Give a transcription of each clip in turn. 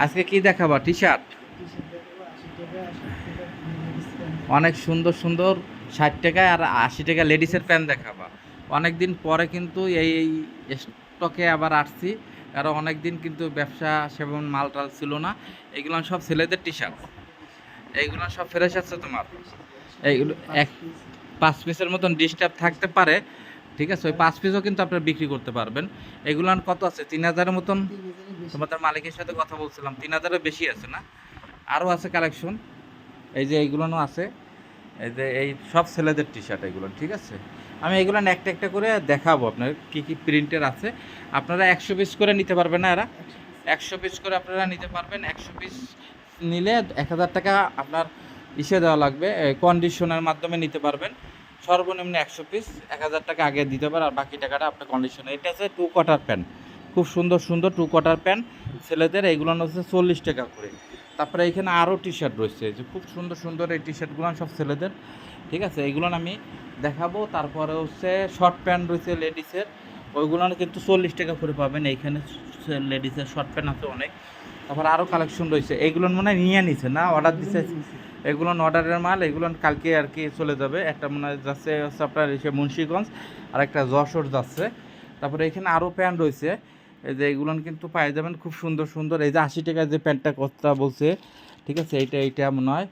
আজকে কি দেখাবা? টি শার্ট অনেক সুন্দর সুন্দর, 60 টাকায় আর 80 টাকা লেডিসের প্যান্ট দেখাবা। অনেক দিন পরে কিন্তু এই স্টকে আবার আসছি, কারণ অনেক দিন কিন্তু ব্যবসা সেমন মাল টাল ছিল না। এইগুলো সব ছেলেদের টি শার্ট, এইগুলো সব ফ্রেশ আছে তোমার। এইগুলো এক 5 পিসের মতন ডিস্টার্ব থাকতে পারে, ঠিক আছে। ওই 5 পিসও কিন্তু আপনারা বিক্রি করতে পারবেন। এগুলো কত আছে? 3,000-এর মতন। তোমাদের মালিকের সাথে কথা বলছিলাম, 3,000-এর বেশি আছে না? আরও আছে কালেকশন, এই যে এইগুলো আছে। এই যে এই সব ছেলেদের টি শার্ট এগুলো, ঠিক আছে। আমি এগুলো একটা একটা করে দেখাবো আপনার কি কি প্রিন্টের আছে। আপনারা 100 পিস করে নিতে পারবেন না? এরা 100 পিস করে আপনারা নিতে পারবেন। 100 পিস নিলে 1,000 টাকা আপনার দেওয়া লাগবে, কন্ডিশনের মাধ্যমে নিতে পারবেন। সর্বনিম্ন 100 পিস 1,000 টাকা আগে দিতে পারেন, আর বাকি টাকাটা আপনার কন্ডিশনে। এটা হচ্ছে 2 কোয়ার্টার প্যান্ট, খুব সুন্দর সুন্দর 2 কোয়ার্টার প্যান্ট ছেলেদের। এইগুলো হচ্ছে 40 টাকা করে। তারপরে এখানে আরও টি শার্ট রয়েছে, যে খুব সুন্দর সুন্দর এই টি শার্টগুলো সব ছেলেদের, ঠিক আছে। এইগুলো আমি দেখাবো। তারপরে হচ্ছে শর্ট প্যান্ট রয়েছে লেডিসের, ওইগুলো কিন্তু 40 টাকা করে পাবেন। এইখানে লেডিসের শর্ট প্যান্ট আছে অনেক। তারপর আরও কালেকশন রয়েছে, এইগুলো মনে হয় নিয়ে নিছে না, অর্ডার দিছে। এগুলো অর্ডারের মাল, এগুলো কালকে আর কি চলে যাবে। একটা মনে হয় যাচ্ছে হচ্ছে আপনার এসে মুন্সিগঞ্জ, আর একটা যশোর যাচ্ছে। তারপরে এখানে আরও প্যান্ট রয়েছে, এই যে এগুলো কিন্তু পাই যাবেন খুব সুন্দর সুন্দর। এই যে 80 টাকার যে প্যান্টটা কথা বলছে, ঠিক আছে, এইটা মনে হয়,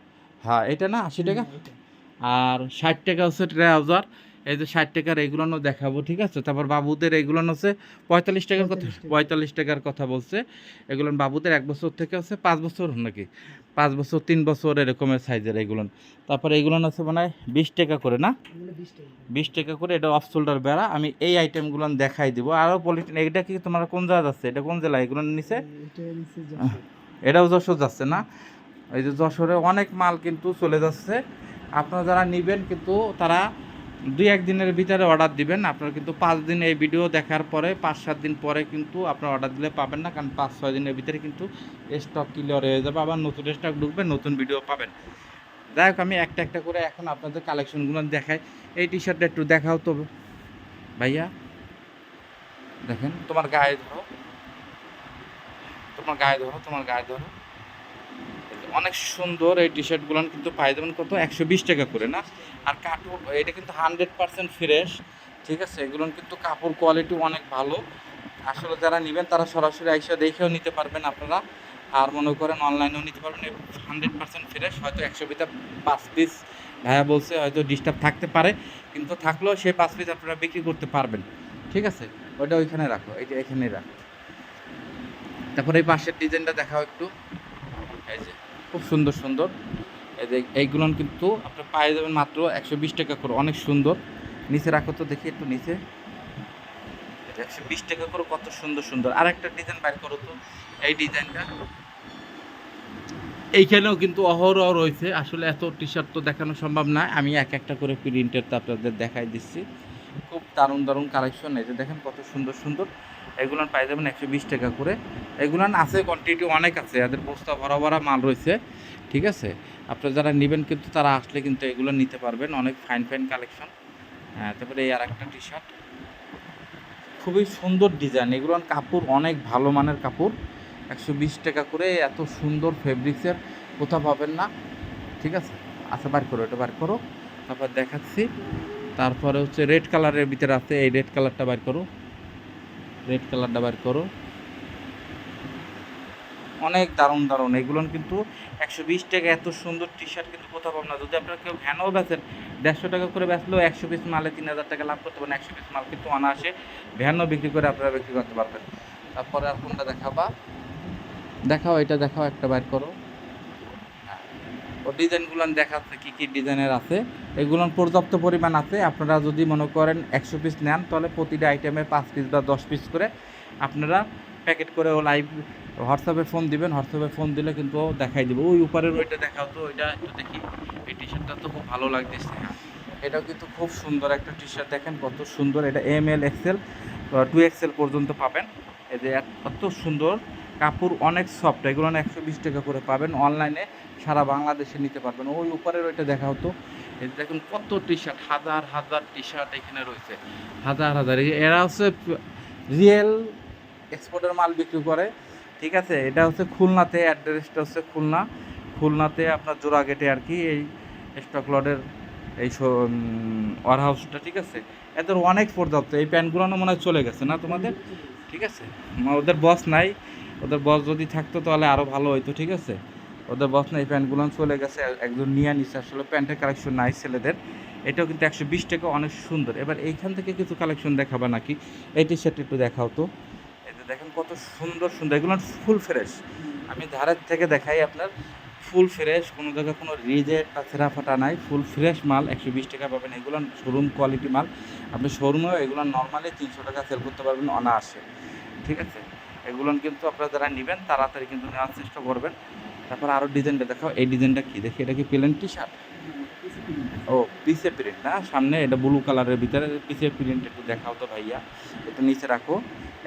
হ্যাঁ এটা না 80 টাকা। আর 60 টাকা হচ্ছে ট্রাউজার। এই যে 60 টাকার এইগুলো দেখাবো, ঠিক আছে। তারপর বাবুদের এইগুলো হচ্ছে 45 টাকার কথা, 45 টাকার কথা বলছে। এগুলো বাবুদের 1 বছর থেকে হচ্ছে 5 বছর নাকি, 5 বছর 3 বছর এরকমের সাইজের এইগুলো। তারপরে এইগুলো হচ্ছে মানে 20 টাকা করে না, 20 টাকা করে। এটা অফ শোল্ডার বেড়া। আমি এই আইটেমগুলো দেখাই দিব। আরও পলিটিন, এটা কি তোমার কোন জায়গা যাচ্ছে? এটা কোন জেলা এগুলো নিচে? এটাও যশোর যাচ্ছে না? এই যে যশোরে অনেক মাল কিন্তু চলে যাচ্ছে। আপনারা যারা নেবেন কিন্তু তারা 2-1 দিনের ভিতরে অর্ডার দিবেন। আপনারা কিন্তু 5 দিন এই ভিডিও দেখার পরে 5-7 দিন পরে কিন্তু আপনারা অর্ডার দিলে পাবেন না, কারণ 5-6 দিনের ভিতরে কিন্তু স্টক ক্লিয়ার হয়ে যাবে, আবার নতুন স্টক ঢুকবে, নতুন ভিডিও পাবেন। যাই হোক, আমি একটা একটা করে এখন আপনাদের কালেকশনগুলো দেখাই। এই টি শার্টটা একটু দেখাও তো ভাইয়া। দেখেন, তোমার গায়ে ধরো, তোমার গায়ে ধরো, তোমার গায়ে ধরো। অনেক সুন্দর এই টি শার্টগুলো কিন্তু পাই যাবেন কত? 120 টাকা করে না? আর কাপড় এটা কিন্তু 100% ফ্রেশ, ঠিক আছে। এগুলো কিন্তু কাপড় কোয়ালিটি অনেক ভালো। আসলে যারা নেবেন তারা সরাসরি আইসা দেখেও নিতে পারবেন আপনারা, আর মনে করেন অনলাইনেও নিতে পারবেন। 100% ফ্রেশ। হয়তো 100 পিসে 5 পিস ভাইয়া বলছে, হয়তো ডিস্টার্ব থাকতে পারে, কিন্তু থাকলেও সেই 5 পিস আপনারা বিক্রি করতে পারবেন, ঠিক আছে। ওইটা ওইখানে রাখো, এইটা এখানেই রাখো। তারপরে এই পাশের ডিজাইনটা দেখাও একটু। এই যে খুব সুন্দর সুন্দর, এই যে এইগুলো কিন্তু আপনি পাই যাবেন মাত্র 120 টাকা করে, অনেক সুন্দর। নিচে রাখো তো দেখি একটু নিচে, 120 টাকা করে, কত সুন্দর সুন্দর। আর একটা ডিজাইন বাইর করো তো, এই ডিজাইনটা। এইখানেও কিন্তু অহরহ রয়েছে। আসলে এত টি শার্ট তো দেখানো সম্ভব না, আমি এক একটা করে প্রিন্টের তো আপনাদের দেখাই দিচ্ছি। খুব দারুণ দারুণ কালেকশন। এই যে দেখেন কত সুন্দর সুন্দর। এগুলো পাই যাবেন 120 টাকা করে। এগুলো আছে কোয়ান্টিটি অনেক আছে, এদের বস্তা ভরা ভরা মাল রয়েছে, ঠিক আছে। আপনারা যারা নেবেন কিন্তু তারা আসলে কিন্তু এগুলো নিতে পারবেন, অনেক ফাইন ফাইন কালেকশন। হ্যাঁ, তারপরে এই আর একটা টি শার্ট, খুবই সুন্দর ডিজাইন। এগুলোর কাপড় অনেক ভালো মানের কাপড়। 120 টাকা করে, এত সুন্দর ফেব্রিক্সের কোথাও পাবেন না, ঠিক আছে। আচ্ছা, বার করো, এটা বার করো, তারপর দেখাচ্ছি। তারপরে হচ্ছে রেড কালারের ভিতরে আছে, এই রেড কালারটা বার করো, রেড কালারটা বার করো। অনেক দারুণ দারুণ এগুলো কিন্তু। 120 টাকা এত সুন্দর টি শার্ট কিন্তু কোথাও পাবেন না। যদি আপনারা কেউ ভ্যানও বেচেন, 150 টাকা করে বেচলেও 100 পিস মালে 3,000 টাকা লাভ করতে পারেন। 100 পিস মাল কিন্তু অনায়াসে ভ্যানও বিক্রি করে আপনারা বিক্রি করতে পারবেন। তারপরে আর কোনটা দেখাবা? দেখাও, এটা দেখাও, একটা বাইর করো। হ্যাঁ, ও ডিজাইনগুলো দেখাচ্ছে কী কী ডিজাইনের আছে। এগুলো পর্যাপ্ত পরিমাণ আছে। আপনারা যদি মনে করেন 100 পিস নেন, তাহলে প্রতিটা আইটেমে 5 পিস বা 10 পিস করে আপনারা প্যাকেট করে ও লাইভ হোয়াটসঅ্যাপে ফোন দিবেন। হোয়াটসঅ্যাপে ফোন দিলে কিন্তু ও দেখাই দেবে। ওই উপরের ওইটা দেখাও তো, ওইটা একটু দেখি। এই টি শার্টটা তো খুব ভালো লাগতেছে। হ্যাঁ, এটাও কিন্তু খুব সুন্দর একটা টি শার্ট, দেখেন কত সুন্দর। এটা ML XL 2XL পর্যন্ত পাবেন। এই যে এত সুন্দর কাপড়, অনেক সফট। এগুলো 120 টাকা করে পাবেন। অনলাইনে সারা বাংলাদেশে নিতে পারবেন। ওই উপরের ওইটা দেখা হতো। এই দেখুন কত টি শার্ট, হাজার হাজার টি শার্ট এখানে রয়েছে, হাজার হাজার। এরা হচ্ছে রিয়েল এক্সপোর্টের মাল বিক্রি করে। ঠিক আছে, এটা হচ্ছে খুলনাতে, অ্যাড্রেসটা হচ্ছে খুলনা। খুলনাতে আপনার জোড়াগেটে আর কি এই স্টক লটের এই ওয়ার হাউসটা, ঠিক আছে। এদের অনেক পর্যাপ্ত, এই প্যান্টগুলো মনে হয় চলে গেছে না তোমাদের, ঠিক আছে। ওদের বস নাই, ওদের বস যদি থাকতো তাহলে আরও ভালো হইতো, ঠিক আছে। ওদের বস নাই, এই প্যান্টগুলো চলে গেছে, একজন নিয়ে নিচ্ছে। আসলে প্যান্টের কালেকশন নাই ছেলেদের। এটাও কিন্তু 120 টাকা, অনেক সুন্দর। এবার এইখান থেকে কিছু কালেকশন দেখাবা নাকি? এই টি শার্ট একটু দেখাও তো। এই যে দেখেন কত সুন্দর সুন্দর, এগুলো ফুল ফ্রেশ। আমি ধারের থেকে দেখাই আপনার, ফুল ফ্রেশ, কোনো জায়গায় কোনো রিজেক্ট বা ছেঁড়া ফাটা নাই, ফুল ফ্রেশ মাল। 120 টাকা পাবেন, এগুলো শোরুম কোয়ালিটি মাল। আপনি শোরুমেও এগুলো নর্মালি 300 টাকা সেল করতে পারবেন অনায়াসে, ঠিক আছে। এগুলো কিন্তু আপনারা যারা নেবেন তাড়াতাড়ি কিন্তু নেওয়ার চেষ্টা করবেন। তারপর আরও ডিজাইনটা দেখাও, এই ডিজাইনটা কি দেখি, এটা কি প্লেন টি শার্ট? ও পিসে প্রিন্ট না, সামনে এটা ব্লু কালারের ভিতরে পিসে প্রিন্ট, একটু দেখাও তো ভাইয়া, একটু নিচে রাখো।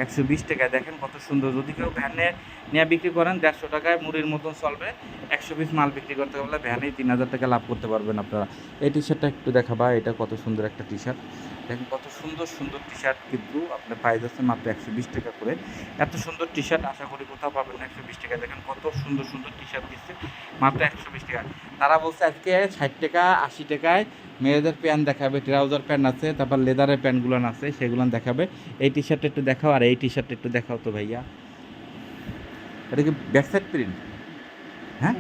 120 টাকায় দেখেন কত সুন্দর। যদি কেউ ভ্যানে নিয়ে বিক্রি করেন 150 টাকায় মুড়ির মতন চলবে। 100 পিস মাল বিক্রি করতে পারলে ভ্যানেই 3000 টাকা লাভ করতে পারবেন আপনারা। এই টি শার্টটা একটু দেখাবা, এটা কত সুন্দর একটা টি শার্ট। দেখেন কত সুন্দর সুন্দর টি শার্ট কিন্তু আপনি পাই যাচ্ছেন মাত্র 120 টাকা করে। এত সুন্দর টি শার্ট আশা করি কোথাও পাবেন না 120 টাকা। দেখেন কত সুন্দর সুন্দর টি শার্ট দিচ্ছে মাত্র 120 টাকা। তারা বলছে আজকে 60 টাকা 80 টাকায় মেয়েদের প্যান্ট দেখাবে, ট্রাউজার প্যান্ট আছে, তারপর লেদারের প্যান্টগুলো আছে, সেগুলো দেখাবে। এই টি শার্টটা একটু দেখাও, আর এই টি শার্টটা একটু দেখাও তো ভাইয়া। এটা কি ব্যাকসাইড প্রিন্ট? হ্যাঁ,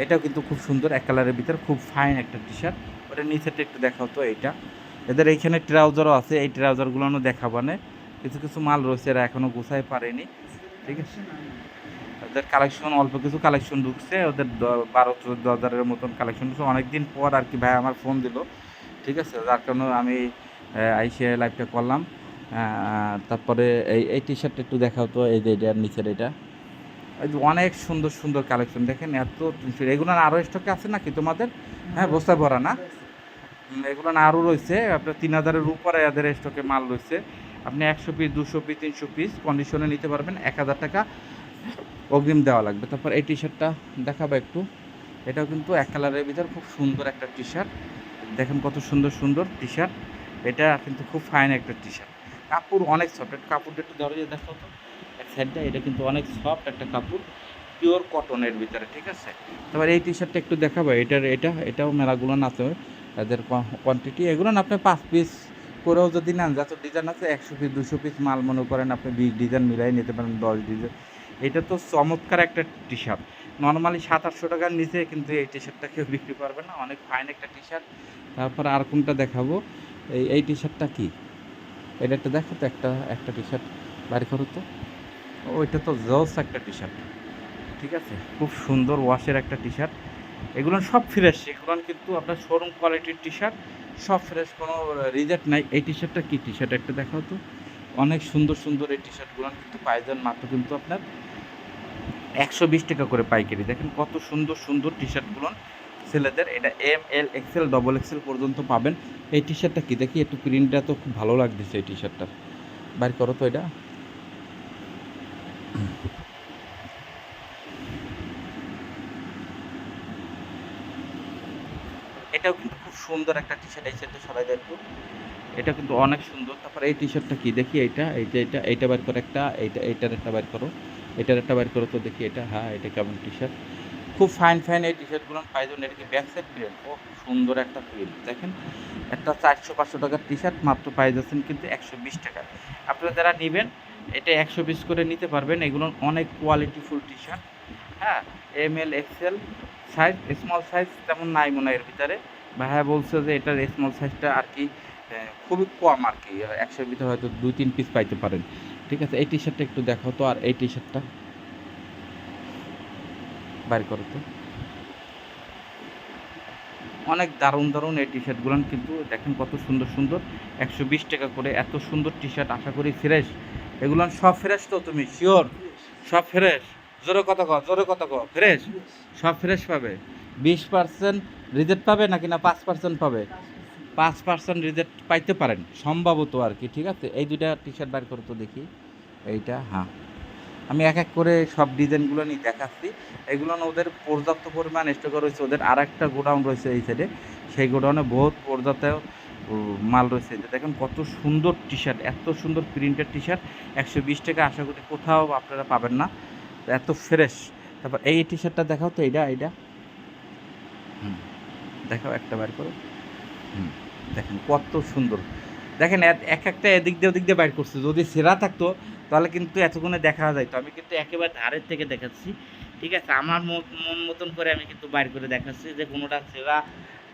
এটাও কিন্তু খুব সুন্দর, এক কালারের ভিতর খুব ফাইন একটা টি শার্ট। ওটা নিচেটা একটু দেখাও তো এইটা। এদের এইখানে ট্রাউজারও আছে, এই ট্রাউজারগুলোও দেখাবো না। কিছু কিছু মাল রয়েছে, এরা এখনও গোছাই পারেনি, ঠিক আছে। ওদের কালেকশন অল্প কিছু কালেকশন ঢুকছে, ওদের 12-14 হাজারের মতন কালেকশন ঢুকছে অনেকদিন পর আর কি। ভাই আমার ফোন দিল, ঠিক আছে, যার কারণে আমি আইসে লাইভটা করলাম। তারপরে এই টি শার্টটা একটু দেখাও তো, এই যে এটার নিচের এটা। এই যে অনেক সুন্দর সুন্দর কালেকশন দেখেন, এত এগুলো আরও স্টকে আছে নাকি তোমাদের? হ্যাঁ, বস্তা ভরা না? এগুলো আরও রয়েছে আপনার 3000-এর উপরে এদের স্টকে মাল রয়েছে। আপনি 100 পিস 200 পিস 300 পিস কন্ডিশনে নিতে পারবেন, 1000 টাকা অগ্রিম দেওয়া লাগবে। তারপর এই টি শার্টটা দেখাবো একটু। এটাও কিন্তু এক কালারের ভিতর খুব সুন্দর একটা টি শার্ট। দেখেন কত সুন্দর সুন্দর টি শার্ট। এটা কিন্তু খুব ফাইন একটা টি শার্ট। কাপড় অনেক সফট, একটা কাপড়টা একটু ধরে দেখো তো এক সাইডটা। এটা কিন্তু অনেক সফট একটা কাপড়, পিওর কটনের ভিতরে, ঠিক আছে। তারপর এই টি শার্টটা একটু দেখাবো। এটাও মেলাগুলো আছে এদের কোয়ান্টিটি। এগুলো না আপনি 5 পিস করেও যদি নেন, যত ডিজাইন আছে 100 পিস 200 পিস মাল মনে করেন আপনি 20 ডিজাইন মিলাই নিতে পারেন, 10 ডিজাইন। এটা তো চমৎকার একটা টি শার্ট। নর্মালি 700-800 টাকার নিচে কিন্তু এই টি শার্টটা কেউ বিক্রি করবে না, অনেক ফাইন একটা টি শার্ট। তারপর আর কোনটা দেখাবো, এই টি শার্টটা কি, এটা একটা দেখো তো, একটা একটা টি শার্ট বাড়ি করো তো। ওইটা তো জোস একটা টি শার্ট, ঠিক আছে, খুব সুন্দর ওয়াশের একটা টি শার্ট। এগুলো সব ফ্রেশ, এগুলো কিন্তু আপনার শোরুম কোয়ালিটির টি শার্ট, সব ফ্রেশ, কোনো রিজেক্ট নাই। এই টি শার্টটা কী টি শার্ট একটা দেখাও তো। অনেক সুন্দর সুন্দর এই টি শার্টগুলো কিন্তু পাই যান মাত্র কিন্তু আপনার 120 টাকা করে পাইকারি। দেখেন কত সুন্দর সুন্দর টি শার্টগুলো ছেলেদের। এটা ML XL XXL পর্যন্ত পাবেন। এই টি শার্টটা কি দেখি একটু, প্রিন্টটা তো খুব ভালো লাগতেছে এই টি শার্টটা। বাইর করো তো এটা। এটাও কিন্তু খুব সুন্দর একটা টি শার্ট, এই শার্টটা সবাই দেখো। এটা কিন্তু অনেক সুন্দর। তারপর এই টি শার্টটা কি দেখি, এইটা বাইর করো একটা, এইটার একটা বাইর করো, এটার একটা বাইর করো তো দেখি এটা। হ্যাঁ, এটা কেমন টি শার্ট, খুব ফাইন ফাইন এই টি শার্টগুলো পাই যাবেন। এটা কি ব্যাক সাইড প্রিন্ট, ও সুন্দর একটা প্রিন্ট দেখেন। একটা 400-500 টাকার টি শার্ট মাত্র পাই যাচ্ছেন কিন্তু 120 টাকায়। আপনারা যারা নেবেন এটা 100 পিস করে নিতে পারবেন। এগুলো অনেক কোয়ালিটিফুল টি শার্ট। হ্যাঁ, ML XL size, small size তেমন নাই মনে হয় এর ভিতরে। ভাইয়া বলছে যে এটার স্মল সাইজটা আর কি খুবই কম আর কি, 100-এর ভিতরে হয়তো 2-3 পিস পাইতে পারেন, ঠিক আছে। এই টি শার্টটা একটু দেখাও তো, আর এই টি শার্টটা বাইর করো তো। অনেক দারুণ দারুণ এই টি শার্টগুলো কিন্তু দেখেন কত সুন্দর সুন্দর, 120 টাকা করে। এত সুন্দর টি শার্ট, আশা করি ফ্রেশ। এগুলো সব ফ্রেশ তো, তুমি শিওর? সব ফ্রেশ? জোরে কত কো ফ্রেশ? সব ফ্রেশ পাবে। 20% রিজেক্ট পাবে নাকি না 5% পাবে? 5% রিজেক্ট পাইতে পারেন সম্ভবত আর কি, ঠিক আছে। এই দুইটা টি শার্ট বার করে তো দেখি। এইটা, হ্যাঁ, আমি এক এক করে সব ডিজাইনগুলো নিয়ে দেখাচ্ছি। এগুলো না ওদের পর্যাপ্ত পরিমাণ স্টক রয়েছে। ওদের আর একটা গোডাউন রয়েছে এই সাইডে, সেই গোডাউনে বহুত পর্যাপ্ত মাল রয়েছে। দেখেন কত সুন্দর টি শার্ট, এত সুন্দর প্রিন্টের টি শার্ট 120 টাকা আশা করি কোথাও আপনারা পাবেন না। এত ফ্রেশ। তারপর এই টি শার্টটা দেখাও তো, এইটা হুম, দেখাও একটা বার করো। হুম, দেখেন কত সুন্দর। দেখেন এক একটা এদিক দিয়ে ওদিক দিয়ে বাইর করছে, যদি সেরা থাকতো তাহলে কিন্তু এতক্ষণে দেখা যায়। তো আমি কিন্তু একেবারে ধারের থেকে দেখাচ্ছি, ঠিক আছে? আমার মন মতন করে আমি কিন্তু বাইর করে দেখাচ্ছি যে কোনোটা সেরা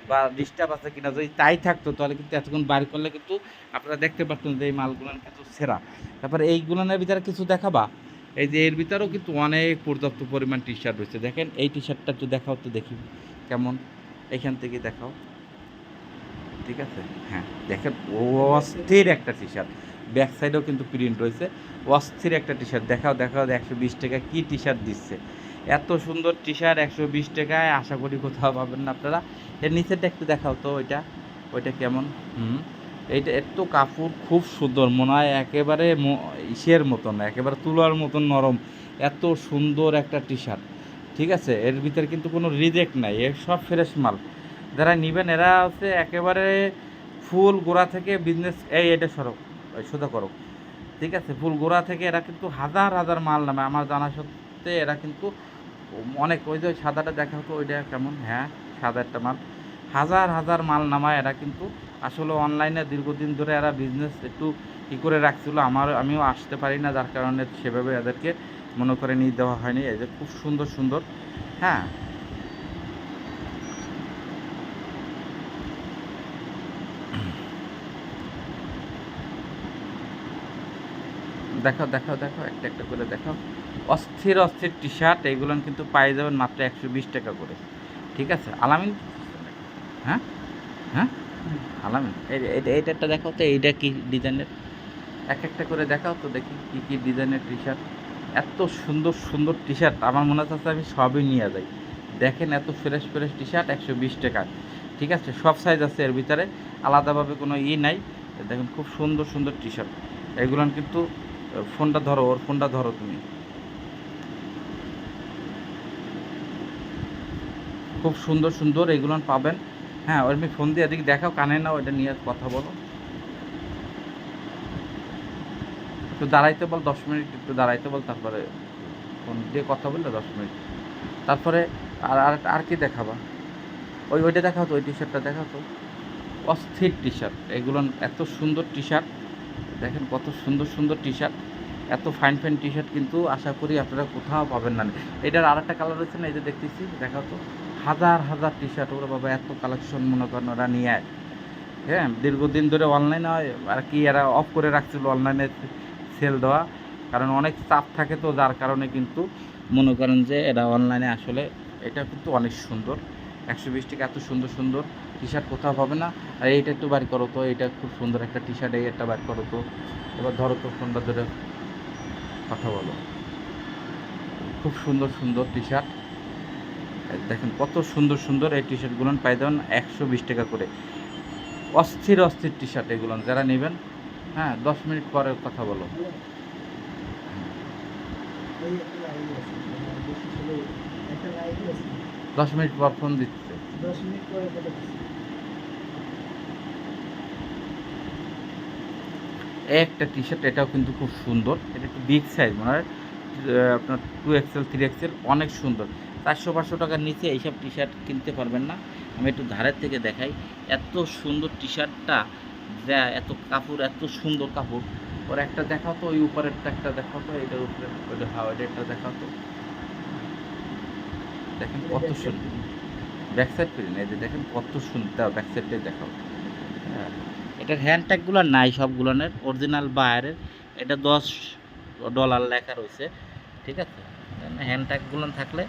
বা ডিস্টার্ব আছে কিনা। যদি তাই থাকতো তাহলে কিন্তু এতক্ষণ বাইর করলে কিন্তু আপনারা দেখতে পারতেন যে এই মালগুলান কিন্তু সেরা। তারপরে এইগুলানের ভিতরে কিছু দেখাবা, এই যে এর ভিতরেও কিন্তু অনেক পর্যাপ্ত পরিমাণ টি শার্ট রয়েছে। দেখেন এই টি শার্টটা একটু দেখাও তো দেখি কেমন, এখান থেকে দেখাও, ঠিক আছে? হ্যাঁ, দেখেন অস্থির একটা টি শার্ট, ব্যাক সাইডেও কিন্তু প্রিন্ট রয়েছে, অস্থির একটা টি শার্ট। দেখাও দেখাও, 120 টাকা কি টি শার্ট দিচ্ছে! এত সুন্দর টি শার্ট 120 টাকায় আশা করি কোথাও পাবেন না আপনারা। এর নিচেরটা একটু দেখাও তো, ওইটা কেমন? হুম, এইটা এত কাপড় খুব সুন্দর, মনে হয় একেবারে ইসের মতন, একেবারে তুলার মতন নরম, এত সুন্দর একটা টি শার্ট, ঠিক আছে? এর ভিতরে কিন্তু কোনো রিজেক্ট নাই, এর সব ফ্রেশ মাল। যারা নেবেন এরা হচ্ছে একেবারে ফুল গোড়া থেকে বিজনেস, এটা সরো, সোজা করো, ঠিক আছে? ফুল গোড়া থেকে এরা কিন্তু হাজার হাজার মাল নামে, আমার জানা সত্ত্বে এরা কিন্তু অনেক, ওই যে সাদাটা দেখা হতো ওইটা কেমন, হ্যাঁ সাদা একটা মাল, হাজার হাজার মাল নামায় এরা কিন্তু আসলে অনলাইনে দীর্ঘদিন ধরে এরা বিজনেস একটু কী করে রাখছিল। আমিও আসতে পারি না, যার কারণে সেভাবে এদেরকে মনে করে নিয়ে দেওয়া হয়নি। এই যে খুব সুন্দর সুন্দর, হ্যাঁ দেখাও দেখাও দেখাও, একটা একটা করে দেখাও। অস্থির অস্থির টি শার্ট এইগুলো কিন্তু পাই যাবেন মাত্র 120 টাকা করে, ঠিক আছে? আলামিন, হ্যাঁ হ্যাঁ আলামিন, এইটা একটা দেখাও তো, এইটা কি ডিজাইনের, এক একটা করে দেখাও তো দেখি কী কী ডিজাইনের টি শার্ট। এত সুন্দর সুন্দর টি শার্ট, আমার মনে হচ্ছে আমি সবই নিয়ে যাই। দেখেন এত ফ্রেশ ফ্রেশ টি শার্ট 120 টাকা, ঠিক আছে? সব সাইজ আছে এর ভিতরে, আলাদাভাবে কোনো নাই। দেখেন খুব সুন্দর সুন্দর টি শার্ট এগুলো কিন্তু। ফোনটা ধরো, ওর ফোনটা ধরো তুমি, খুব সুন্দর সুন্দর এগুলো পাবেন। হ্যাঁ, ওর আমি ফোন দিয়ে এদিকে দেখাও, কানে নাও, এটা নিয়ে কথা বলো। একটু দাঁড়াইতে বল 10 মিনিট, একটু দাঁড়াইতে বল, তারপরে ফোন দিয়ে কথা বললে 10 মিনিট, তারপরে আর আর আর কি দেখাবা? ওইটা দেখাও তো, ওই টি শার্টটা দেখাও তো, অস্থির টি শার্ট এগুলো, এত সুন্দর টি শার্ট। দেখেন কত সুন্দর সুন্দর টি শার্ট, এত ফাইন ফাইন টি শার্ট কিন্তু আশা করি আপনারা কোথাও পাবেন না। এটার আর একটা কালার রয়েছে না, এই যে দেখতেছি, দেখাও তো, হাজার হাজার টি শার্ট, ওরা বাবা এত কালেকশন মনে করেন ওরা নিয়ে আয়। হ্যাঁ, দীর্ঘদিন ধরে অনলাইনে আর কি এরা অফ করে রাখছিল অনলাইনে সেল দেওয়া, কারণ অনেক চাপ থাকে, তো যার কারণে কিন্তু মনে করেন যে এরা অনলাইনে আসলে, এটা কিন্তু অনেক সুন্দর। 120 টাকা এত সুন্দর সুন্দর টি শার্ট কোথাও পাবে না। আর এইটা একটু বার করো তো, এটা খুব সুন্দর একটা টি শার্ট, এই একটা বার করো তো, এবার ধরো তো ফোনটা ধরে কথা বলো। খুব সুন্দর সুন্দর টি শার্ট, দেখেন কত সুন্দর সুন্দর এই টি শার্টগুলো পাই দেবেন 120 টাকা করে। অস্থির অস্থির টি শার্ট এগুলো, যারা নেবেন, হ্যাঁ 10 মিনিট পরে কথা বলো। 10 মিনিট পর ফোন দিচ্ছে। একটা টি শার্ট, এটাও কিন্তু খুব সুন্দর, এটা একটু বিগ সাইজ মনে হয়, আপনার 2XL 3XL, অনেক সুন্দর। 400-500 টাকার নিচে এইসব টি শার্ট কিনতে পারবেন না। আমি একটু ধারের থেকে দেখাই, এত সুন্দর টি শার্টটা, যা এত কাপড়, এত সুন্দর কাপড়। ওর একটা দেখাও তো, ওই উপরেরটা একটা দেখাও তো, এটার উপরে ওইটা, হ্যাঁ ওইটা একটা দেখাও তো, দেখেন কত সুন্দর। ব্যাক সাইড প্রিন্ট, এই যে দেখেন কত সুন্দর, ব্যাক সাইডটাই দেখাও। হ্যাঁ, এটার হ্যান্ড ট্যাগগুলো নাই সবগুলোনের, অরিজিনাল বায়ারের। এটা $10 লেখা রয়েছে, ঠিক আছে? হ্যান্ড ট্যাগগুলো থাকলে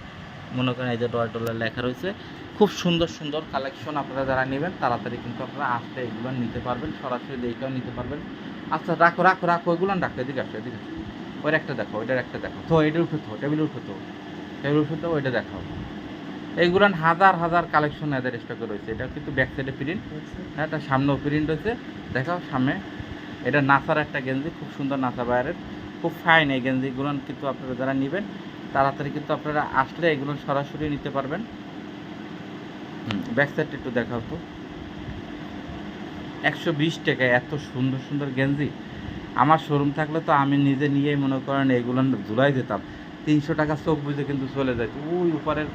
মনে করেন এই যে $10 লেখা রয়েছে। খুব সুন্দর সুন্দর কালেকশন, আপনারা যারা নেবেন তাড়াতাড়ি কিন্তু আপনারা আসতে এগুলো নিতে পারবেন, সরাসরি দেখেও নিতে পারবেন। আচ্ছা রাখো রাখো রাখো, ওইগুলো রাখো, এদিকে আসো এদিকে আসো, ওইটা একটা দেখো, ওইটার একটা দেখো তো, এটার উঠে তো, টেবিলের উঠে তো, টেবিল উঠে তো, ওইটা দেখাও। এইগুলান হাজার হাজার কালেকশন এদের স্টকে রয়েছে। এটা কিন্তু ব্যাক সাইডে প্রিন্ট, হ্যাঁ এটা সামনেও প্রিন্ট রয়েছে, দেখাও সামনে। এটা নাসার একটা গেঞ্জি, খুব সুন্দর, নাসা বায়ারের, খুব ফাইন এই গেঞ্জিগুলো কিন্তু আপনারা যারা নেবেন তাড়াতাড়ি কিন্তু আপনারা আসলে এগুলো সরাসরি নিতে পারবেন। ব্যাক সাইডটা একটু দেখাও তো, 120 টাকায় এত সুন্দর সুন্দর গেঞ্জি। আমার শোরুম থাকলে তো আমি নিজে নিয়েই মনে করেন এইগুলো ঝুলাই দিতাম, 300 টাকা চোখ বুঝে কিন্তু চলে যায়। তো ওই উপরের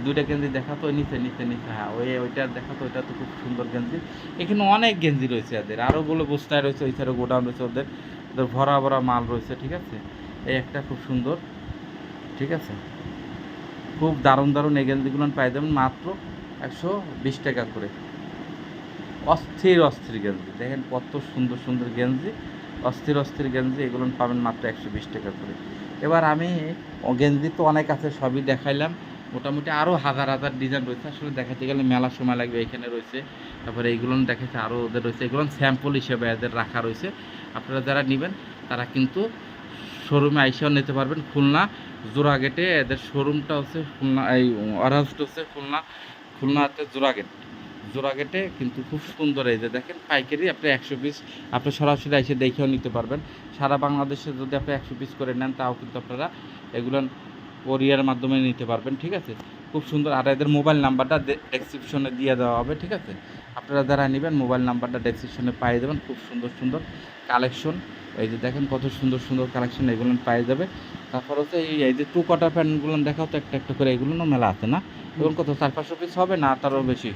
2টা গেঞ্জি দেখাতো, নিচে নিচে নিচে, হ্যাঁ ওইটা দেখাতো, ওইটা তো খুব সুন্দর গেঞ্জি। এখানে অনেক গেঞ্জি রয়েছে এদের, আরও বলে বস্তায় রয়েছে, ওই সাইডে গোডাউন রয়েছে ওদের, ওদের ভরা ভরা মাল রয়েছে, ঠিক আছে। এই একটা খুব সুন্দর, ঠিক আছে, খুব দারুণ দারুণ এই গেঞ্জিগুলো পাই যাবেন মাত্র 120 টাকা করে। অস্থির অস্থির গেঞ্জি, দেখেন কত সুন্দর সুন্দর গেঞ্জি, অস্থির অস্থির গেঞ্জি, এগুলো পাবেন মাত্র 120 টাকা করে। এবার আমি গেঞ্জি তো অনেক আছে, সবই দেখাইলাম, মোটামুটি আরও হাজার হাজার ডিজাইন রয়েছে, আসলে দেখাতে গেলে মেলা সময় লাগবে। এখানে রয়েছে, তারপরে এইগুলো দেখাচ্ছে, আরও ওদের রয়েছে, এগুলো স্যাম্পল হিসেবে এদের রাখা রয়েছে। আপনারা যারা নেবেন তারা কিন্তু শোরুমে আইসাও নিতে পারবেন। খুলনা জোড়াগেটে এদের শোরুমটা হচ্ছে, খুলনা এই ওয়ারহাউসটা হচ্ছে খুলনাতে জোড়াগেটে কিন্তু খুব সুন্দর। এই যে দেখেন পাইকারি আপনি 100 পিস আপনি সরাসরি এসে দেখেও নিতে পারবেন। সারা বাংলাদেশে যদি আপনি 100 পিস করে নেন তাও কিন্তু আপনারা এগুলো কোরিয়ার মাধ্যমে নিতে পারবেন, ঠিক আছে। খুব সুন্দর। আর এদের মোবাইল নাম্বারটা ডেসক্রিপশনে দিয়ে দেওয়া হবে, ঠিক আছে। আপনারা যারা নেবেন মোবাইল নাম্বারটা ডেসক্রিপশনে পাই দেবেন। খুব সুন্দর সুন্দর কালেকশন, এই যে দেখেন কত সুন্দর সুন্দর কালেকশন, এগুলো পাই যাবে। তারপর হচ্ছে এই যে 2 কোয়ার্টার প্যান্টগুলো দেখাও তো একটা একটা করে, এগুলো মেলা আছে না, এগুলো কত 400-500 পিস হবে না তারও বেশি?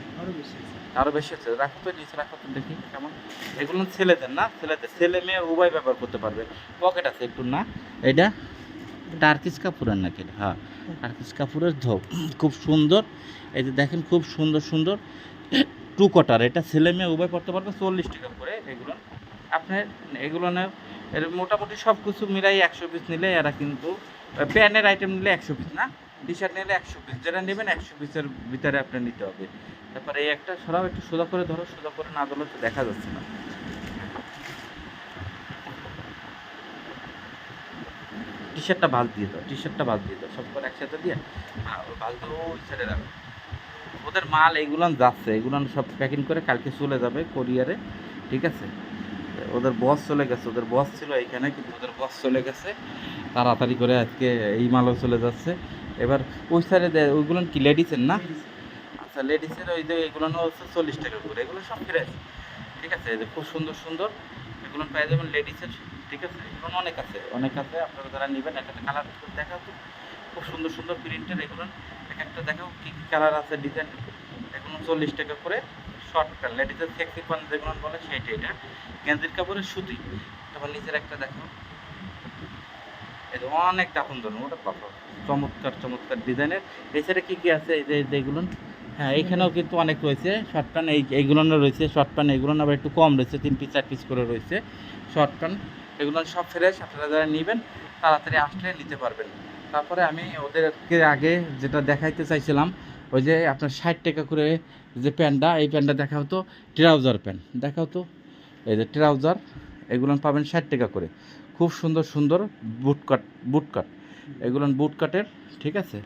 আরও বেশি আছে, রাখো তো নিচে, রাখো তো দেখি কেমন। এগুলো ছেলেদের না, ছেলে মেয়ে উভয় ব্যবহার করতে পারবে। পকেট আছে একটু না, এটা টার্কিশ কাপুরের নাকি? হ্যাঁ, টার্কিশ কাপুরের ধোপ, খুব সুন্দর। এই যে দেখেন খুব সুন্দর সুন্দর 2 কোয়ার্টার, এটা ছেলে মেয়ে উভয় পড়তে পারবে, 40 টাকা করে এগুলো। আপনার এগুলো না, এর মোটামুটি সব কিছু মিলাই 100 পিস নিলে এরা কিন্তু, প্যানের আইটেম নিলে 100 পিস না, টি শার্ট নিলে 100 পিস, যেটা নেবেন 100 পিসের ভিতরে আপনার নিতে হবে। তারপরে এই একটা সরাও, একটু সোজা করে ধরো, সোজা করে না ধরলে তো দেখা যাচ্ছে না। টি শার্টটা বাদ দিয়ে দাও, সব করে একসাথে দিয়ে বাদ দিয়ে ওই সাইডে রাখো। ওদের মাল এইগুলো যাচ্ছে, এগুলো সব প্যাকিং করে কালকে চলে যাবে কোরিয়ারে, ঠিক আছে। ওদের বস চলে গেছে, ওদের বস ছিল এইখানে, কিন্তু ওদের বস চলে গেছে তাড়াতাড়ি করে, আজকে এই মালও চলে যাচ্ছে। এবার ওই সাইডে ওইগুলো কি লেডিসের না? আচ্ছা, লেডিসের ওই যে এগুলো হচ্ছে 40 টাকা করে, এগুলো সব ফ্রেশ, ঠিক আছে। এই যে খুব সুন্দর সুন্দর এগুলো পেয়ে যাবেন লেডিসের, ঠিক আছে। এগুলো অনেক আছে, আপনারা যারা নেবেন একটা কালার দেখাও তো, খুব সুন্দর সুন্দর প্রিন্টের এগুলো, এক একটা দেখাও কী কী কালার আছে, ডিজাইন। এগুলো 40 টাকা করে। শর্ট প্যান্ট লেডিসের সেক্সি প্যান্ট যেগুলো বলে সেইটা, এটা গেঞ্জির কাপড়ের সুতি। তারপর নিচের একটা দেখো, এই যে অনেক দারুণ দারুণ, ওটা বাবা চমৎকার চমৎকার ডিজাইনের। এছাড়া কী কী আছে, এই যে যেগুলো, হ্যাঁ এইখানেও কিন্তু অনেক রয়েছে শর্ট প্যান্ট, এইগুলো রয়েছে শর্ট প্যান্ট, এগুলো আবার একটু কম রয়েছে, 3 পিস 4 পিস করে রয়েছে শর্ট প্যান্ট। এগুলো সব ফ্রেশ, আপনারা যারা নেবেন তাড়াতাড়ি আসলে নিতে পারবেন। তারপরে আমি ওদেরকে আগে যেটা দেখাইতে চাইছিলাম, ওই যে আপনার 60 টাকা করে যে প্যান্টটা, এই প্যান্টটা দেখা হতো, ট্রাউজার প্যান্ট দেখা হতো। এই যে ট্রাউজার, এগুলো পাবেন 60 টাকা করে। খুব সুন্দর সুন্দর বুট কাট এগুলো বুট কাটের, ঠিক আছে।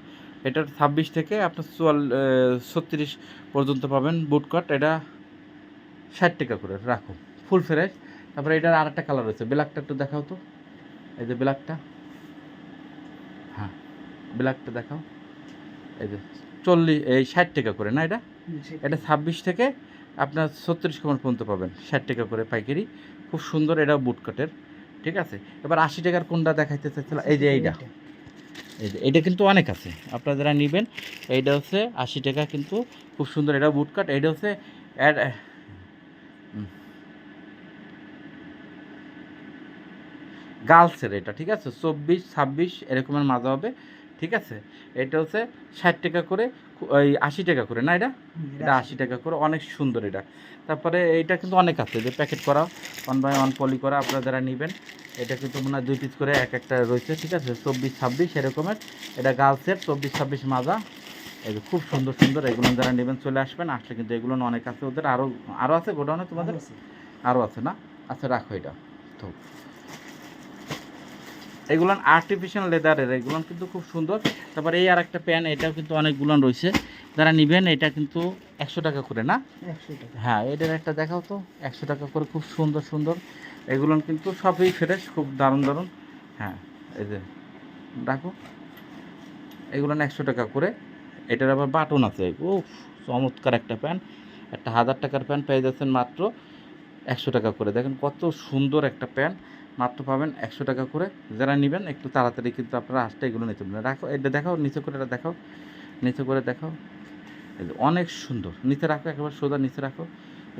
এটার 26 থেকে আপনার 36 পর্যন্ত পাবেন বুট কাট, এটা 60 টাকা করে রাখো, ফুল ফ্রেশ। তারপরে এটার আর একটা কালার রয়েছে, ব্ল্যাকটা একটু দেখাও তো, এই যে ব্ল্যাকটা, হ্যাঁ ব্ল্যাকটা দেখাও। এই যে 60 টাকা করে না, এটা 26 থেকে আপনার 36 কমার পর্যন্ত পাবেন, 60 টাকা করে পাইকারি। খুব সুন্দর, এটাও বুট কাটের, ঠিক আছে। এবার 80 টাকার কোনটা দেখাইতে চাইছিলাম, এই যে এইটা, এই যে এইটা কিন্তু অনেক আছে, আপনারা যারা নেবেন এইটা হচ্ছে 80 টাকা কিন্তু, খুব সুন্দর, এটা বুট কাট। এইটা হচ্ছে গার্লসের, এটা ঠিক আছে 24-26 এরকমের মাজা হবে, ঠিক আছে। এটা হচ্ছে 60 টাকা করে, ওই 80 টাকা করে না, এটা 80 টাকা করে, অনেক সুন্দর এটা। তারপরে এইটা কিন্তু অনেক আছে, যে প্যাকেট করা 1/1 পলি করা, আপনারা যারা নেবেন এটা কিন্তু মনে হয় 2 পিস করে এক একটা রয়েছে, ঠিক আছে। 24-26 এরকমের, এটা গার্লসের 24-26 মাজা। এই যে খুব সুন্দর সুন্দর, এগুলো যারা নেবেন চলে আসবেন, আসলে কিন্তু এগুলো অনেক আছে ওদের, আরও আছে গোডাউনে তোমাদের, আরও আছে না? আচ্ছা রাখো এটা তো। এগুলো আর্টিফিশিয়াল লেদারের, এগুলো কিন্তু খুব সুন্দর। তারপরে এই আর একটা প্যান, এটাও কিন্তু অনেকগুলো রয়েছে, যারা নেবেন এটা কিন্তু 100 টাকা করে না? 100 টাকা, হ্যাঁ এটার একটা দেখাও তো, 100 টাকা করে, খুব সুন্দর সুন্দর। এগুলো কিন্তু সবই ফ্রেশ, খুব দারুণ দারুণ। হ্যাঁ এই যে রাখো, এগুলো 100 টাকা করে। এটার আবার বাটন আছে, ও চমৎকার একটা প্যান, একটা 1000 টাকার প্যান পেয়ে যাচ্ছেন মাত্র 100 টাকা করে। দেখেন কত সুন্দর একটা প্যান্ট, মাত্র পাবেন 100 টাকা করে। যারা নেবেন একটু তাড়াতাড়ি কিন্তু আপনারা আসলে এগুলো নিতে পারবেন। রাখো, এটা দেখাও, নিচে করে এটা দেখাও, নিচে করে দেখাও। এই যে অনেক সুন্দর, নিচে রাখো, একেবারে সোজা নিচে রাখো।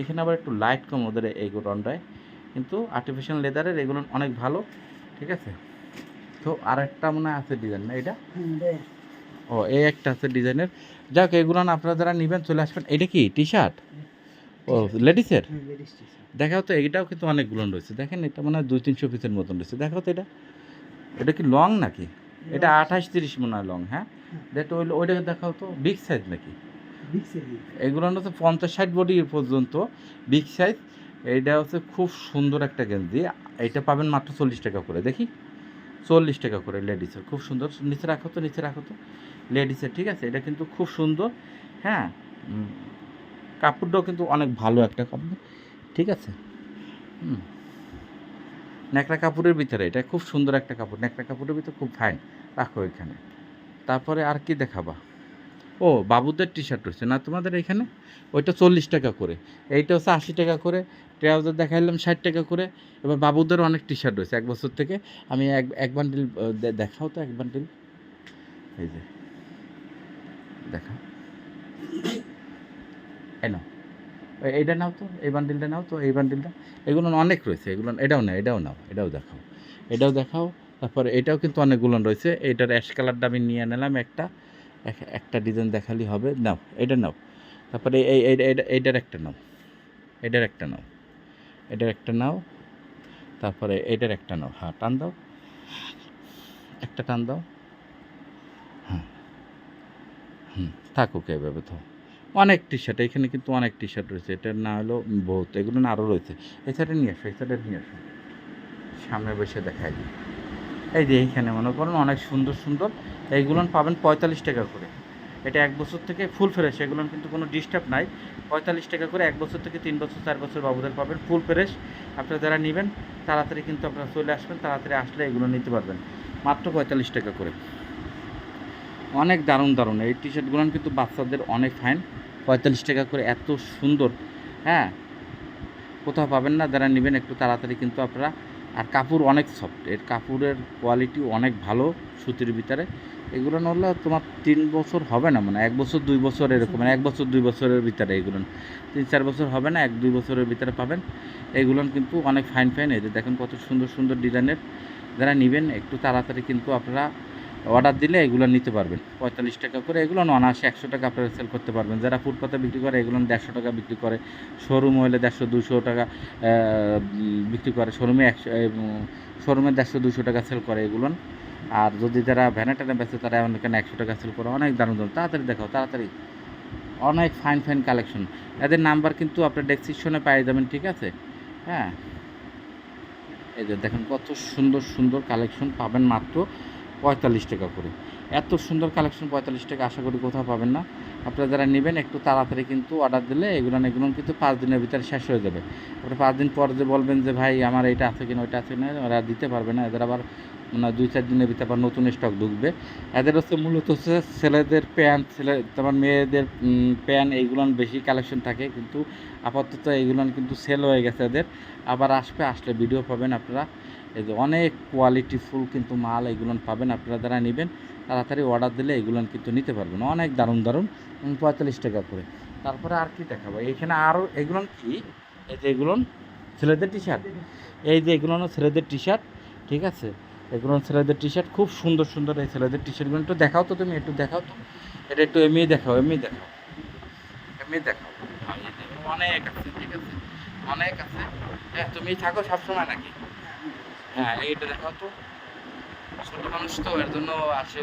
এখানে আবার একটু লাইট কম ওদের এই রন্ডায়, কিন্তু আর্টিফিশিয়াল লেদারের এগুলো অনেক ভালো, ঠিক আছে। তো আরেকটা মনে হয় আছে ডিজাইন না এটা? ও, এই একটা আছে ডিজাইনের। যাক, এগুলো আপনারা যারা নেবেন চলে আসবেন। এটা কি টি শার্ট? ও, লেডিসের। দেখাও তো, এইটাও কিন্তু অনেকগুলো রয়েছে, দেখেন এটা মনে হয় 200-300 পিসের মতন রয়েছে। দেখাও তো এটা, এটা কি লং নাকি? এটা 28-30 মনে হয় লং। হ্যাঁ, এটা ওইটা দেখাও তো, বিগ সাইজ নাকি? এগুলো হচ্ছে 50-60 বডি পর্যন্ত বিগ সাইজ। এইটা হচ্ছে খুব সুন্দর একটা গেঞ্জি। এইটা পাবেন মাত্র 40 টাকা করে। দেখি, 40 টাকা করে লেডিসের, খুব সুন্দর। নিচে রাখো তো, নিচে রাখো তো, লেডিসের, ঠিক আছে। এটা কিন্তু খুব সুন্দর। হ্যাঁ, কাপড়টাও কিন্তু অনেক ভালো একটা কাপড়, ঠিক আছে। ন্যাকড়া কাপড়ের ভিতরে এটা খুব সুন্দর একটা কাপড়, ন্যাকড়া কাপড়ের ভিতরে খুব ফাইন। রাখো এখানে। তারপরে আর কি দেখাবা? ও, বাবুদের টি শার্ট রয়েছে না তোমাদের এখানে? ওইটা 40 টাকা করে, এইটা হচ্ছে 80 টাকা করে। ট্রাউজার দেখাইলাম 60 টাকা করে। এবার বাবুদের অনেক টি শার্ট রয়েছে 1 বছর থেকে। আমি এক বান্ডিল দেখাও তো, এক বান্ডিল। এই যে দেখাও, এই নাও, এইটা নাও তো, এই বান্ডিলটা নাও তো, এই বান্ডিলটা। এগুলো অনেক রয়েছে, এগুলো এটাও নাও, এটাও নাও, এটাও দেখাও, এটাও দেখাও। তারপরে এটাও কিন্তু অনেকগুলো রয়েছে। এটার অ্যাশ কালারটা আমি নিয়ে নিলাম একটা ডিজাইন দেখালেই হবে। নাও, এটা নাও। তারপরে এইটার একটা নাও, এটার একটা নাও, এটার একটা নাও। তারপরে এটার একটা নাও। হ্যাঁ, টান দাও, একটা টান দাও। হ্যাঁ, থাকুক এভাবে। তো অনেক টি শার্ট এখানে কিন্তু অনেক টি শার্ট রয়েছে। এটা না হলেও বহুত, এগুলো না আরও রয়েছে। এই সাইডে নিয়ে আসো, এই সাইডে নিয়ে আসো, সামনে বসে দেখাই দিই। এই যে এইখানে মনে করুন অনেক সুন্দর সুন্দর, এইগুলো পাবেন 45 টাকা করে। এটা 1 বছর থেকে ফুল ফ্রেশ, এগুলো কিন্তু কোনো ডিস্টার্ব নাই। 45 টাকা করে 1 বছর থেকে 3 বছর 4 বছর বাবুদের পাবেন ফুল ফ্রেশ। আপনারা যারা নেবেন তাড়াতাড়ি কিন্তু আপনারা চলে আসবেন, তাড়াতাড়ি আসলে এগুলো নিতে পারবেন মাত্র 45 টাকা করে। অনেক দারুণ দারুণ এই টি শার্টগুলো কিন্তু বাচ্চাদের অনেক ফাইন। 45 টাকা করে, এত সুন্দর। হ্যাঁ, কোথাও পাবেন না। যারা নেবেন একটু তাড়াতাড়ি কিন্তু আপনারা। আর কাপড় অনেক সফট, এর কাপড়ের কোয়ালিটি অনেক ভালো, সুতির ভিতরে। এগুলো হলে তোমার 3 বছর হবে না, মানে 1 বছর 2 বছর এরকম, মানে 1 বছর 2 বছরের ভিতরে এগুলো 3-4 বছর হবে না, 1-2 বছরের ভিতরে পাবেন। এগুলো কিন্তু অনেক ফাইন ফাইন। এই যে দেখেন কত সুন্দর সুন্দর ডিজাইনের। যারা নেবেন একটু তাড়াতাড়ি কিন্তু আপনারা অর্ডার দিলে এগুলো নিতে পারবেন 45 টাকা করে। এগুলো অনায়াসে 100 টাকা আপনারা সেল করতে পারবেন। যারা ফুটপাতে বিক্রি করে এগুলো 150 টাকা বিক্রি করে। শোরুম হলে 150-200 টাকা বিক্রি করে। শোরুমে 150-200 টাকা সেল করে এগুলো। আর যদি যারা ভ্যানে ট্যানে বেচে তারা এখানে 100 টাকা সেল করে। অনেক দারুণ দারুণ, তাড়াতাড়ি দেখাও, তাড়াতাড়ি। অনেক ফাইন ফাইন কালেকশন। এদের নাম্বার কিন্তু আপনার ডেসক্রিপশনে পেয়ে যাবেন, ঠিক আছে। হ্যাঁ, এই যে দেখেন কত সুন্দর সুন্দর কালেকশন পাবেন মাত্র 45 টাকা করে। এত সুন্দর কালেকশন 45 টাকা আশা করি কোথাও পাবেন না। আপনারা যারা নেবেন একটু তাড়াতাড়ি কিন্তু অর্ডার দিলে এগুলো কিন্তু 5 দিনের ভিতরে শেষ হয়ে যাবে। আপনি 5 দিন পর যে বলবেন যে ভাই আমার এটা আছে কিনা ওইটা আছে কিনা, ওরা দিতে পারবে না। এদের আবার মানে 2-4 দিনের ভিতরে আবার নতুন স্টক ঢুকবে। এদের হচ্ছে মূলত হচ্ছে ছেলেদের প্যান্ট, তোমার মেয়েদের প্যান্ট, এইগুলো বেশি কালেকশন থাকে। কিন্তু আপাতত এইগুলো কিন্তু সেল হয়ে গেছে এদের। আবার আসলে ভিডিও পাবেন আপনারা। এই যে অনেক কোয়ালিটিফুল কিন্তু মাল এগুলো পাবেন। আপনারা যারা নেবেন তাড়াতাড়ি অর্ডার দিলে এগুলো কিন্তু নিতে পারবেন। অনেক দারুণ দারুণ, 45 টাকা করে। তারপরে আর কি দেখাবো এখানে আরও? এগুলো কি? এই যে এগুলো ছেলেদের টি শার্ট, এই যে এগুলো ছেলেদের টি শার্ট, ঠিক আছে। এগুলো ছেলেদের টি শার্ট, খুব সুন্দর সুন্দর এই ছেলেদের টি শার্টগুলো। একটু দেখাও তো, তুমি একটু দেখাও তো, এটা একটু এমনি দেখাও, এমনি দেখাও, এমনি দেখাও। অনেক আছে, ঠিক আছে, অনেক আছে। হ্যাঁ, তুমি থাকো সবসময় নাকি? হ্যাঁ, এইটা দেখাও তো। ছোট মানুষ তো, এর জন্য আসলে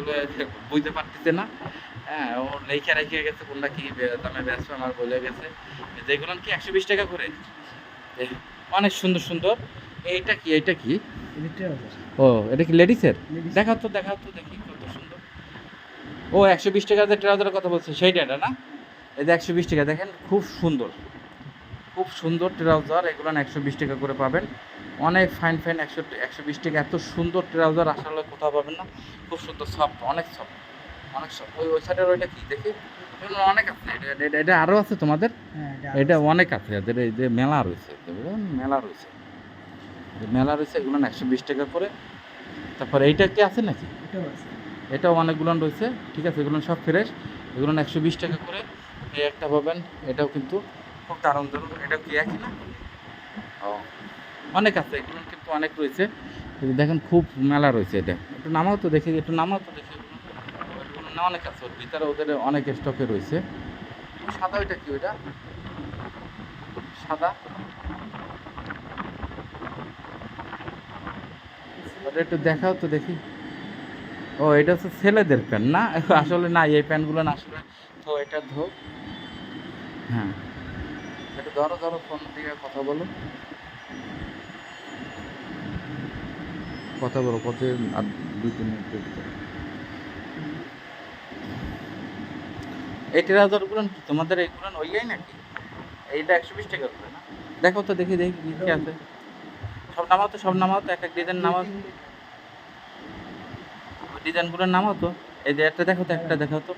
বুঝতে পারতেছে না। হ্যাঁ, ও রেখে গেছে কোনটা কি দামে বেচবে আমার বলে গেছে। যেগুলো কি 120 টাকা করে। অনেক সুন্দর সুন্দর। এইটা কি, এইটা কি? ও, এটা কি লেডিসের? দেখাও তো, দেখাও তো দেখি কত সুন্দর। ও, 120 টাকা যে ট্রাউজারের কথা বলছে সেইটা, এটা না? এই যে 120 টাকা, দেখেন খুব সুন্দর, খুব সুন্দর ট্রাউজার। এগুলো 120 টাকা করে পাবেন। অনেক ফাইন ফাইন। 120 টাকা এত সুন্দর ট্রাউজার আসলে কোথাও পাবেন না। খুব সুন্দর, সফট, অনেক সফট, অনেক সফট। ওই সাইডের ওইটা কি দেখি? এগুলো অনেক আছে। এটা আরও আছে তোমাদের? এটা অনেক আছে এদের। এই যে মেলা রয়েছে, মেলা রয়েছে। মেলা রয়েছে, এগুলো 120 টাকা করে। তারপর এইটা কি আছে নাকি? এটাও অনেকগুলো রয়েছে, ঠিক আছে, এগুলো সব ফ্রেশ। এগুলো 120 টাকা করে। এই একটা পাবেন, এটাও কিন্তু খুব দারুণ দারুণ। এটা কি একই না? ও, অনেক আছে, এগুলো কিন্তু অনেক রয়েছে। এই যে দেখেন খুব মেলা রয়েছে। এটা একটু নামাও তো দেখি, একটু নামাও তো দেখি। এগুলো না অনেক আছে, ওর ভিতরে ওদের অনেক স্টকে রয়েছে। সাদা ওইটা কি? ওইটা সাদা, ওটা একটু দেখাও তো দেখি। ও, এটা হচ্ছে ছেলেদের প্যান্ট না? আসলে না, এই প্যান্টগুলো না আসলে। তো এটা ধো, হ্যাঁ, একটু ধরো ধরো, ফোন দিয়ে কথা বলো, কথা বলো, কত আর 2-3 মিনিট। এই ট্রাউজারগুলো কি তোমাদের এইগুলো ওইয়াই নাকি? এইটা 120 টাকা করে না? দেখো তো দেখি দেখি কি কি আছে। সব নামাও তো, সব নামাও তো, এক এক ডিজাইন নামাও। ওই ডিজাইনগুলোর নামাও তো। এই যে একটা দেখো তো, একটা দেখাও তো।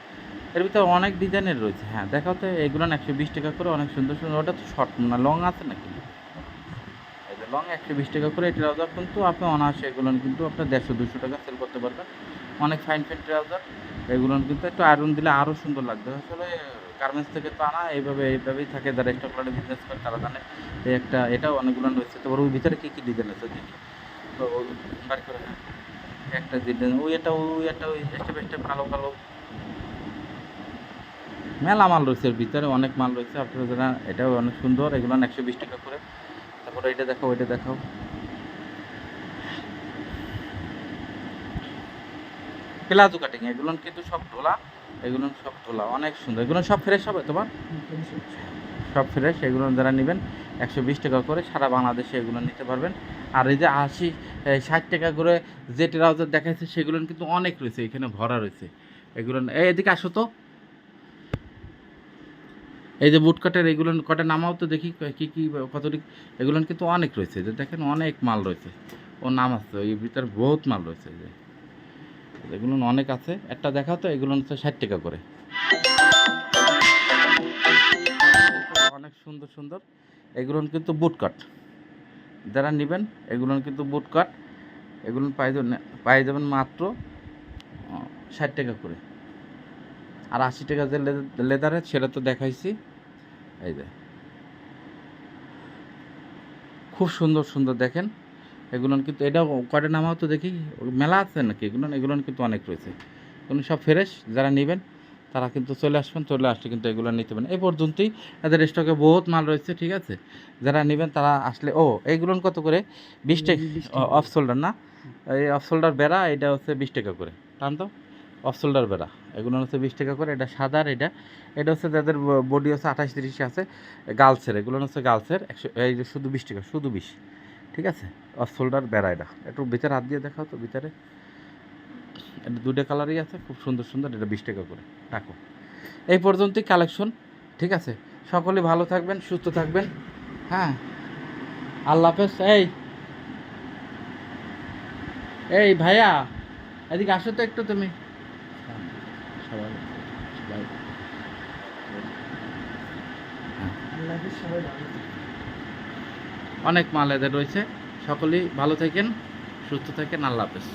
এর ভিতরে অনেক ডিজাইনের রয়েছে, হ্যাঁ দেখাও তো। এইগুলো 120 টাকা করে, অনেক সুন্দর সুন্দর। ওটা তো শর্ট না, লং আছে নাকি? এই যে লং 120 টাকা করে। এই ট্রাউজার কিন্তু আপনি অনায়াসে এগুলো কিন্তু আপনার 150-200 টাকা সেল করতে পারবেন। অনেক ফাইন ফাইন ট্রাউজার। এগুলো কিন্তু একটু আয়রন দিলে আরও সুন্দর লাগবে। আসলে গার্মেন্টস থেকে তো আনা, এইভাবেই থাকে। যারা স্টক লটে বিজনেস করে তারা জানে। এই একটা, এটাও অনেকগুলো রয়েছে। তো ওর ভিতরে কী কী ডিজাইন আছে দেখি তো, বার করে। হ্যাঁ, একটা ডিজাইন, ওই স্টেপ স্টেপ কালো কালো মেলা মাল রয়েছে। এর ভিতরে অনেক মাল রয়েছে। আপনারা যারা, এটাও অনেক সুন্দর। এগুলো 120 টাকা করে। তারপরে এটা দেখাও, ওইটা দেখাও। প্লাজো কাটিং, এগুলো কিন্তু সব ঢোলা। এগুলো সব ঢোলা, অনেক সুন্দর। এগুলো সব ফ্রেশ হবে তোমার, সব ফ্রেশ। এগুলো যারা নেবেন 120 টাকা করে, সারা বাংলাদেশে এগুলো নিতে পারবেন। আর এই যে 60 টাকা করে যে ট্রাউজার দেখাচ্ছে, সেগুলো কিন্তু অনেক রয়েছে, এখানে ভরা রয়েছে। এগুলো এদিকে আসো তো। এই যে বুট কাটের, এগুলো কটা নামাও তো দেখি, কী কী কতটি। এগুলো কিন্তু অনেক রয়েছে, যে দেখেন অনেক মাল রয়েছে। ও নাম আছে, ওই ভিতরে বহুত মাল রয়েছে। যে এগুলো অনেক আছে, একটা দেখাও তো। এগুলো হচ্ছে 60 টাকা করে। অনেক সুন্দর সুন্দর। এগুলো কিন্তু বুট কাট, যারা নেবেন এগুলো কিন্তু বুট কাট। এগুলো পাই যাবেন মাত্র 60 টাকা করে। আর 80 টাকা যে লেদারের, সেটা তো দেখাইছি। এই যে খুব সুন্দর সুন্দর দেখেন। এগুলো কিন্তু, এটা কয়টা নামাও তো দেখি। মেলা আছে নাকি? এগুলো কিন্তু অনেক রয়েছে। এগুলো সব ফ্রেশ। যারা নেবেন তারা কিন্তু চলে আসবেন, চলে আসলে কিন্তু এগুলো নিতে পারেন। এই পর্যন্তই, এদের স্টকে বহুত মাল রয়েছে, ঠিক আছে। যারা নেবেন তারা আসলে। ও, এইগুলো কত করে? 20 টাকা। অফ শোল্ডার না? এই অফ শোল্ডার বেড়া, এটা হচ্ছে 20 টাকা করে। টান তো, অফ শোল্ডার বেড়া, এগুলো হচ্ছে 20 টাকা করে। এটা সাদার, এটা হচ্ছে যাদের বডি হচ্ছে 28-30 আছে, গার্লসের। এগুলো হচ্ছে গার্লসের 100, এই যে শুধু 20 টাকা, শুধু 20, ঠিক আছে। অফ শোল্ডার বেড়া। এটা একটু ভিতরে হাত দিয়ে দেখাও তো, ভিতরে। এটা 2টা কালারই আছে, খুব সুন্দর সুন্দর। এটা 20 টাকা করে। রাখো। এই পর্যন্তই কালেকশন, ঠিক আছে। সকলে ভালো থাকবেন, সুস্থ থাকবেন। হ্যাঁ, আল্লাহ হাফেজ। এই ভাইয়া, এদিকে আসো তো একটু তুমি। সবাই সবাই অনেক মাল এদের রয়েছে। সকলেই ভালো থাকেন, সুস্থ থাকেন। আল্লাহ হাফেজ।